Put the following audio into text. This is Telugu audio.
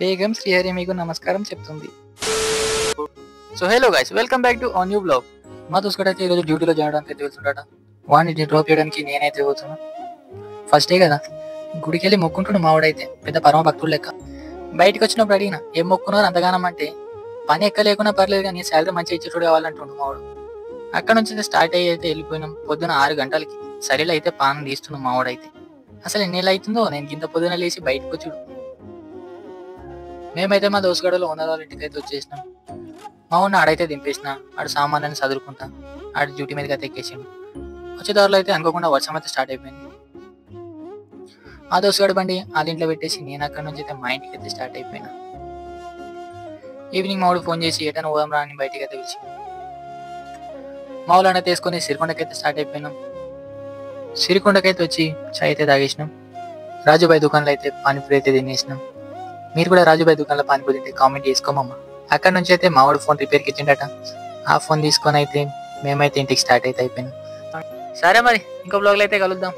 బేగం శ్రీహరి మీకు నమస్కారం చెప్తుంది. So hello guys, welcome back to new blog. మా దోస్తుడు అయితే ఈరోజు డ్యూటీలో చేయడానికి అయితే వెళ్తుంటాడ. వాడిని డ్రాప్ చేయడానికి నేనైతే పోతున్నా. ఫస్ట్ డే కదా, గుడికి వెళ్ళి మొక్కుంటున్నాడు. మావాడైతే పెద్ద పరమ భక్తుడు లెక్క. బయటకు వచ్చినప్పుడు అడిగిన ఏం మొక్కున్నారు అంతగానం అంటే, పని ఎక్క లేకున్నా పర్లేదు కానీ శాలరీ మంచిగా ఇచ్చేటోడు కావాలంటుండు మావాడు. అక్కడ నుంచి స్టార్ట్ అయ్యి అయితే వెళ్ళిపోయినాం. పొద్దున 6 గంటలకి సరేలో అయితే పానం తీస్తున్నాం. మావాడైతే అసలు ఎన్ని నెలలు అవుతుందో నేను ఇంత పొద్దున లేచి బయటకు వచ్చుడు. మేమైతే మా దోసుగడలో ఓనర్ వాళ్ళ ఇంటికి అయితే వచ్చేసినాం. మా ఉన్న ఆడైతే దింపేసిన, ఆడు సామాన్లని చదువుకుంటా ఆడు డ్యూటీ మీదకి అయితే ఎక్కేసాడు. వచ్చే దారిలో అయితే అనుకోకుండా వర్షం అయితే స్టార్ట్ అయిపోయింది. ఆ దోసుగడ బండి వాళ్ళ ఇంట్లో పెట్టేసి నేను అక్కడ నుంచి అయితే మా ఇంటికి అయితే స్టార్ట్ అయిపోయినా. ఈవినింగ్ మావాడు ఫోన్ చేసి ఏటైనా పోదాం రా అని బయటికి అయితే పిలిచి మా వాళ్ళని తీసుకొని సిరికొండకైతే స్టార్ట్ అయిపోయినాం. సిరికొండకైతే వచ్చి చాయ్ అయితే తాగేసినాం. రాజుబాయ్ దుకాణంలో అయితే పానీపూరి అయితే తినేసినాం. మీరు కూడా రాజుబాయ్ దుకాణంలో పానీపూరి తింటే కామెంట్ చేసుకోమమ్మా. అక్కడ నుంచి అయితే మావాడు ఫోన్ రిపేర్కి ఇచ్చిండట. ఆ ఫోన్ తీసుకొని అయితే మేమైతే ఇంటికి స్టార్ట్ అయితే అయిపోయినాం. సరే మరి ఇంకో బ్లాగ్లో అయితే కలుద్దాం.